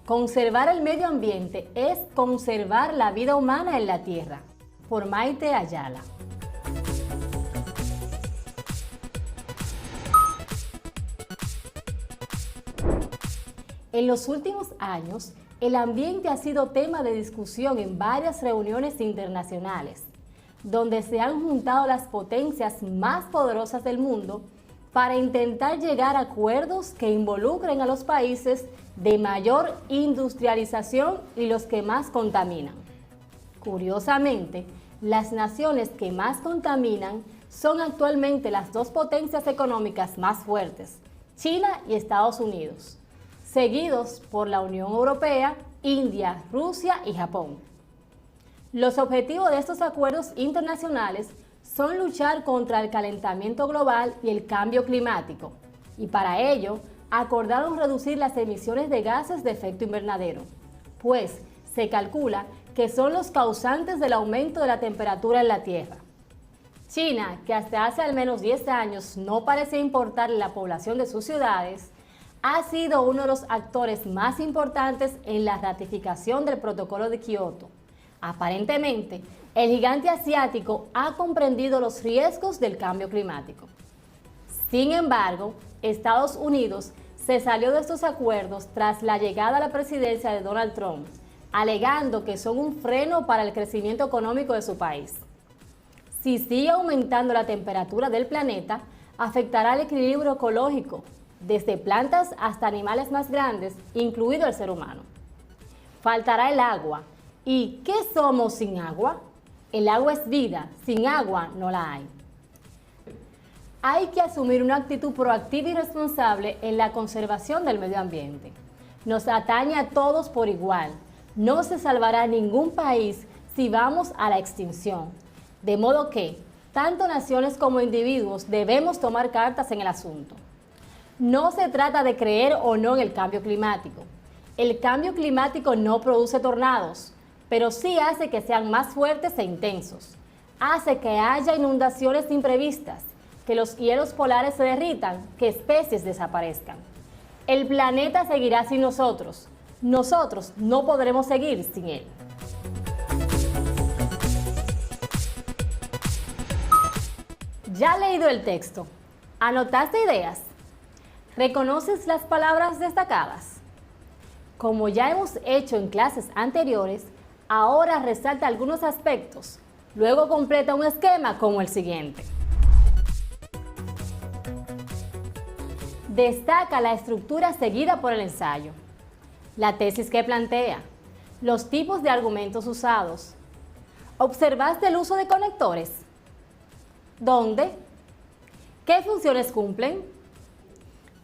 Conservar el medio ambiente es conservar la vida humana en la Tierra. Por Maite Ayala. En los últimos años, el ambiente ha sido tema de discusión en varias reuniones internacionales, donde se han juntado las potencias más poderosas del mundo para intentar llegar a acuerdos que involucren a los países de mayor industrialización y los que más contaminan. Curiosamente, las naciones que más contaminan son actualmente las dos potencias económicas más fuertes, China y Estados Unidos, seguidos por la Unión Europea, India, Rusia y Japón. Los objetivos de estos acuerdos internacionales son luchar contra el calentamiento global y el cambio climático, y para ello acordaron reducir las emisiones de gases de efecto invernadero, pues se calcula que son los causantes del aumento de la temperatura en la Tierra. China, que hasta hace al menos 10 años no parecía importarle la población de sus ciudades, ha sido uno de los actores más importantes en la ratificación del Protocolo de Kioto. Aparentemente, el gigante asiático ha comprendido los riesgos del cambio climático. Sin embargo, Estados Unidos se salió de estos acuerdos tras la llegada a la presidencia de Donald Trump, alegando que son un freno para el crecimiento económico de su país. Si sigue aumentando la temperatura del planeta, afectará el equilibrio ecológico, desde plantas hasta animales más grandes, incluido el ser humano. Faltará el agua. ¿Y qué somos sin agua? El agua es vida, sin agua no la hay. Hay que asumir una actitud proactiva y responsable en la conservación del medio ambiente. Nos atañe a todos por igual. No se salvará ningún país si vamos a la extinción. De modo que, tanto naciones como individuos debemos tomar cartas en el asunto. No se trata de creer o no en el cambio climático. El cambio climático no produce tornados, pero sí hace que sean más fuertes e intensos. Hace que haya inundaciones imprevistas, que los hielos polares se derritan, que especies desaparezcan. El planeta seguirá sin nosotros. Nosotros no podremos seguir sin él. ¿Ya has leído el texto? ¿Anotaste ideas? ¿Reconoces las palabras destacadas? Como ya hemos hecho en clases anteriores, ahora resalta algunos aspectos, luego completa un esquema como el siguiente. Destaca la estructura seguida por el ensayo, la tesis que plantea, los tipos de argumentos usados. ¿Observaste el uso de conectores? ¿Dónde? ¿Qué funciones cumplen?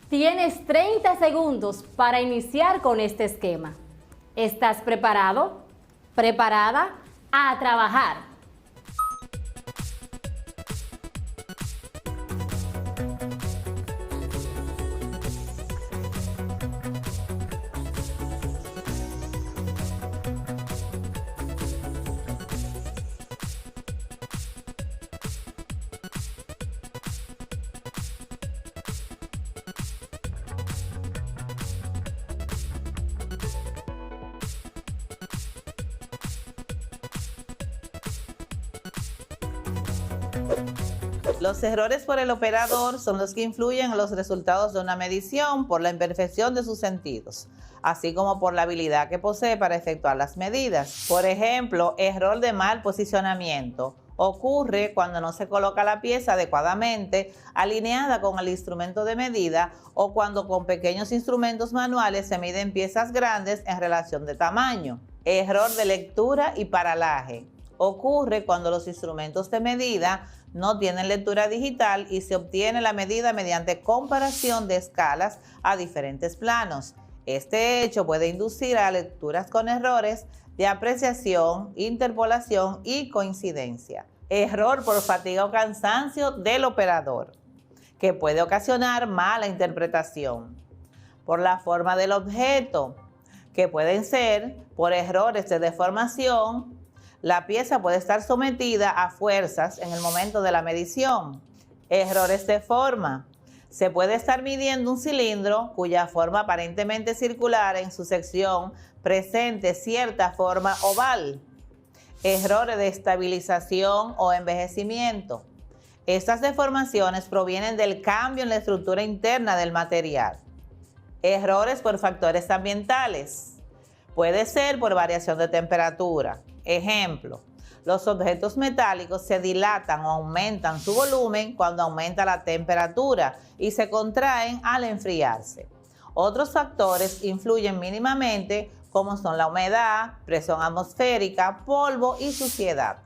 Tienes 30 segundos para iniciar con este esquema. ¿Estás preparado? ¿Preparada? ¡A trabajar! Los errores por el operador son los que influyen en los resultados de una medición por la imperfección de sus sentidos, así como por la habilidad que posee para efectuar las medidas. Por ejemplo, error de mal posicionamiento ocurre cuando no se coloca la pieza adecuadamente alineada con el instrumento de medida o cuando con pequeños instrumentos manuales se miden piezas grandes en relación de tamaño. Error de lectura y paralaje ocurre cuando los instrumentos de medida no tienen lectura digital y se obtiene la medida mediante comparación de escalas a diferentes planos. Este hecho puede inducir a lecturas con errores de apreciación, interpolación y coincidencia. Error por fatiga o cansancio del operador, que puede ocasionar mala interpretación. Por la forma del objeto, que pueden ser por errores de deformación. La pieza puede estar sometida a fuerzas en el momento de la medición. Errores de forma. Se puede estar midiendo un cilindro cuya forma aparentemente circular en su sección presente cierta forma oval. Errores de estabilización o envejecimiento. Estas deformaciones provienen del cambio en la estructura interna del material. Errores por factores ambientales. Puede ser por variación de temperatura. Ejemplo, los objetos metálicos se dilatan o aumentan su volumen cuando aumenta la temperatura y se contraen al enfriarse. Otros factores influyen mínimamente, como son la humedad, presión atmosférica, polvo y suciedad.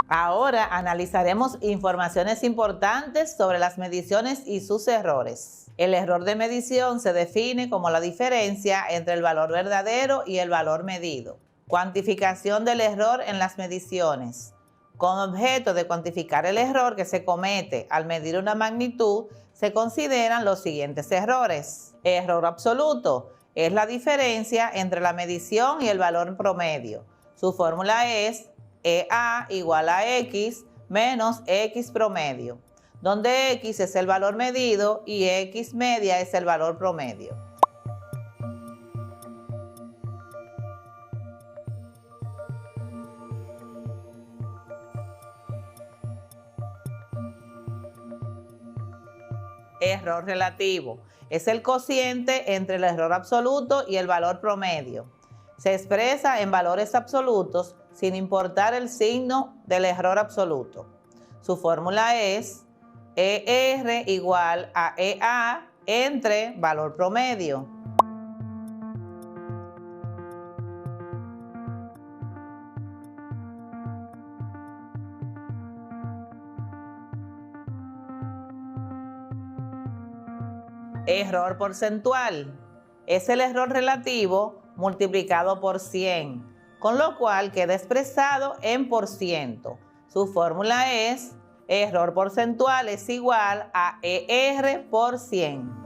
Ahora analizaremos informaciones importantes sobre las mediciones y sus errores. El error de medición se define como la diferencia entre el valor verdadero y el valor medido. Cuantificación del error en las mediciones. Con objeto de cuantificar el error que se comete al medir una magnitud, se consideran los siguientes errores. Error absoluto es la diferencia entre la medición y el valor promedio. Su fórmula es EA igual a X menos X promedio, donde X es el valor medido y X media es el valor promedio. Error relativo es el cociente entre el error absoluto y el valor promedio. Se expresa en valores absolutos sin importar el signo del error absoluto. Su fórmula es ER igual a EA entre valor promedio. Error porcentual es el error relativo multiplicado por 100, con lo cual queda expresado en %. Su fórmula es error porcentual es igual a ER por 100.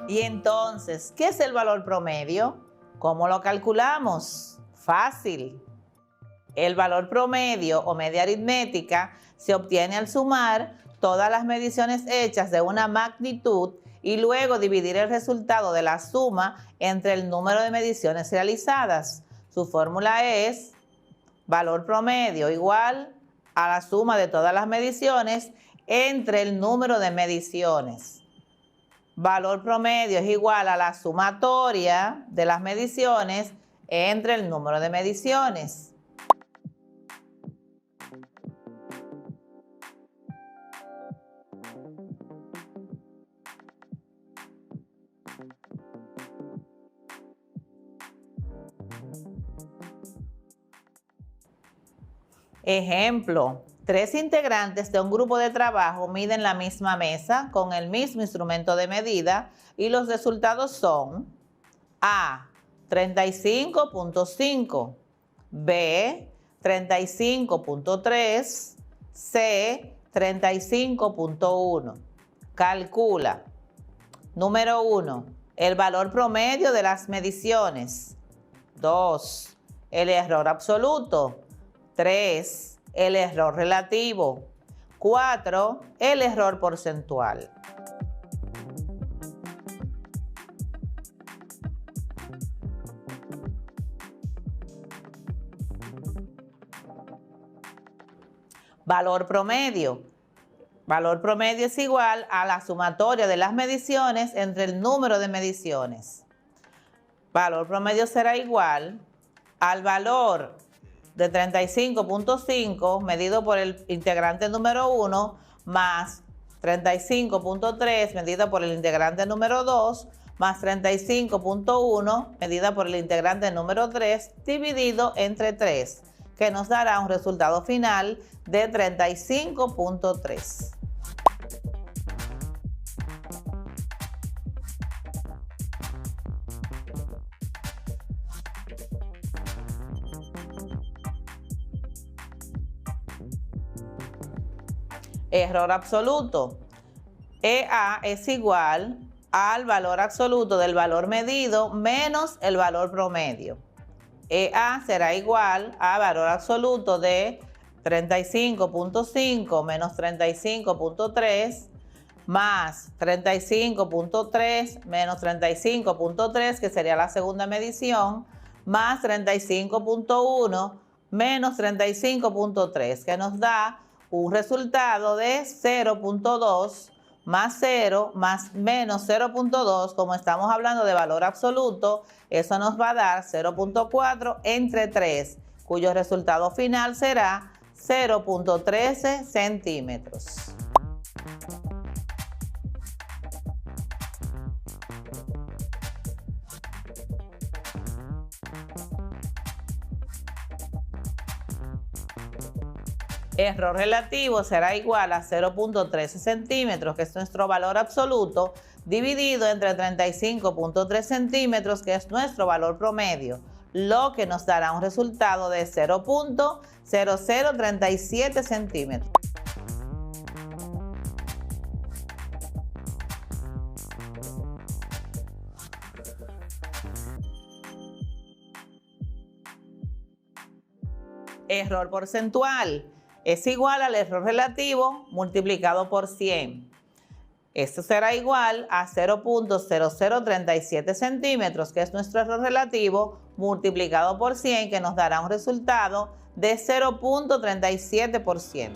Y entonces, ¿qué es el valor promedio? ¿Cómo lo calculamos? Fácil. El valor promedio o media aritmética se obtiene al sumar todas las mediciones hechas de una magnitud y luego dividir el resultado de la suma entre el número de mediciones realizadas. Su fórmula es valor promedio igual a la suma de todas las mediciones entre el número de mediciones. Valor promedio es igual a la sumatoria de las mediciones entre el número de mediciones. Ejemplo, 3 integrantes de un grupo de trabajo miden la misma mesa con el mismo instrumento de medida y los resultados son A, 35.5, B, 35.3, C, 35.1. Calcula. Número 1, el valor promedio de las mediciones. 2, el error absoluto. 3, el error relativo. 4, el error porcentual. Valor promedio. Valor promedio es igual a la sumatoria de las mediciones entre el número de mediciones. Valor promedio será igual al valor de 35.5 medido por el integrante número 1 más 35.3 medida por el integrante número 2 más 35.1 medida por el integrante número 3 dividido entre 3, que nos dará un resultado final de 35.3. Error absoluto. EA es igual al valor absoluto del valor medido menos el valor promedio. EA será igual a valor absoluto de 35.5 menos 35.3 más 35.3 menos 35.3, que sería la segunda medición, más 35.1 menos 35.3, que nos da un resultado de 0.2 más 0 más menos 0.2. Como estamos hablando de valor absoluto, eso nos va a dar 0.4 entre 3, cuyo resultado final será 0.13 centímetros. Error relativo será igual a 0.13 centímetros, que es nuestro valor absoluto, dividido entre 35.3 centímetros, que es nuestro valor promedio, lo que nos dará un resultado de 0.0037 centímetros. Error porcentual es igual al error relativo multiplicado por 100. Esto será igual a 0.0037 centímetros, que es nuestro error relativo, multiplicado por 100, que nos dará un resultado de 0.37%.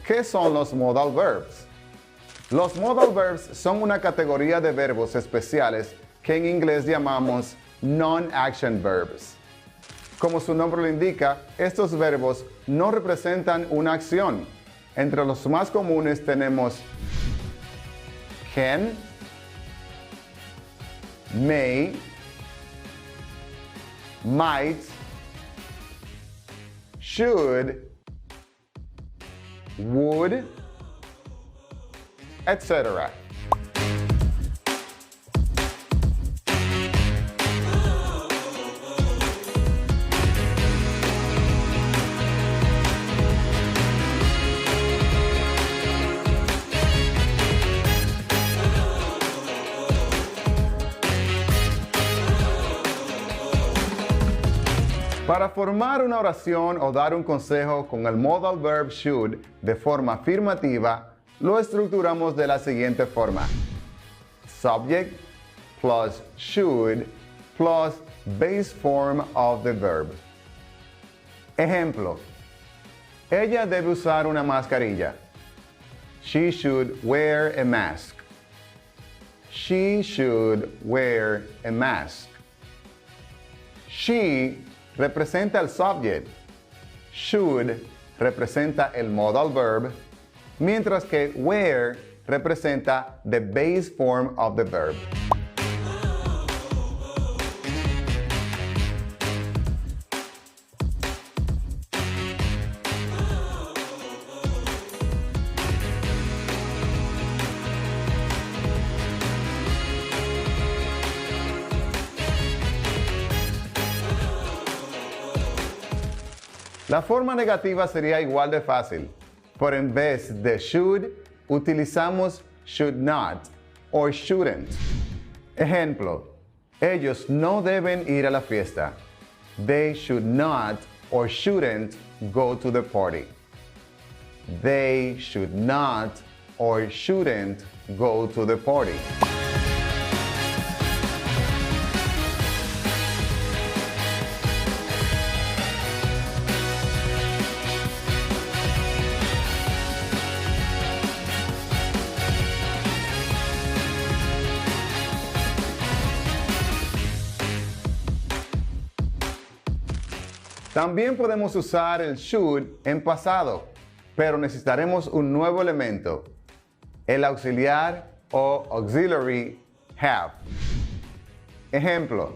¿Qué son los modal verbs? Los modal verbs son una categoría de verbos especiales que en inglés llamamos non-action verbs. Como su nombre lo indica, estos verbos no representan una acción. Entre los más comunes tenemos can, may, might, should, would, etc. Para formar una oración o dar un consejo con el modal verb should de forma afirmativa, lo estructuramos de la siguiente forma: subject plus should plus base form of the verb. Ejemplo: ella debe usar una mascarilla. She should wear a mask. She should wear a mask. She representa el subject. Should representa el modal verb, mientras que wear representa the base form of the verb. La forma negativa sería igual de fácil, pero en vez de should, utilizamos should not or shouldn't. Ejemplo: ellos no deben ir a la fiesta. They should not or shouldn't go to the party. They should not or shouldn't go to the party. También podemos usar el should en pasado, pero necesitaremos un nuevo elemento, el auxiliar o auxiliary have. Ejemplo: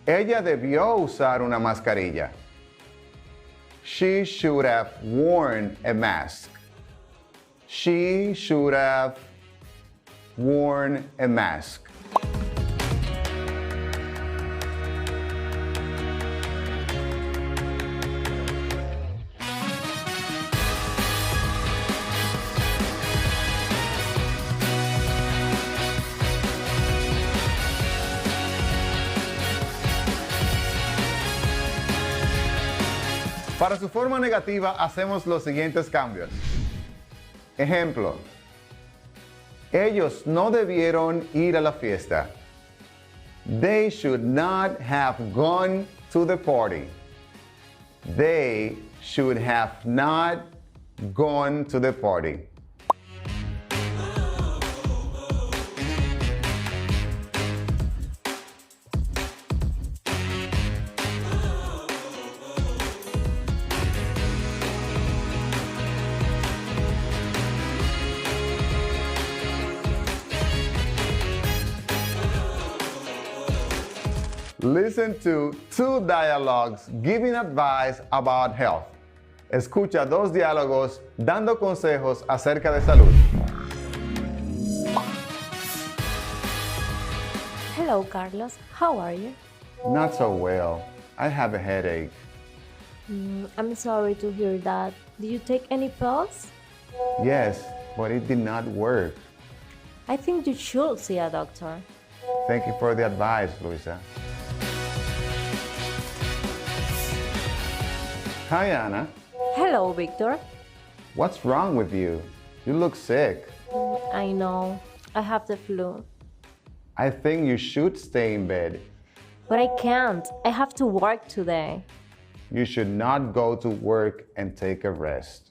ella debió usar una mascarilla. She should have worn a mask. She should have worn a mask. Para su forma negativa hacemos los siguientes cambios. Ejemplo, ellos no debieron ir a la fiesta. They should not have gone to the party. They should have not gone to the party. Listen to 2 dialogues giving advice about health. Escucha 2 diálogos dando consejos acerca de salud. Hello, Carlos. How are you? Not so well. I have a headache. I'm sorry to hear that. Did you take any pills? Yes, but it did not work. I think you should see a doctor. Thank you for the advice, Luisa. Hi, Anna. Hello, Victor. What's wrong with you? You look sick. I know. I have the flu. I think you should stay in bed. But I can't. I have to work today. You should not go to work and take a rest.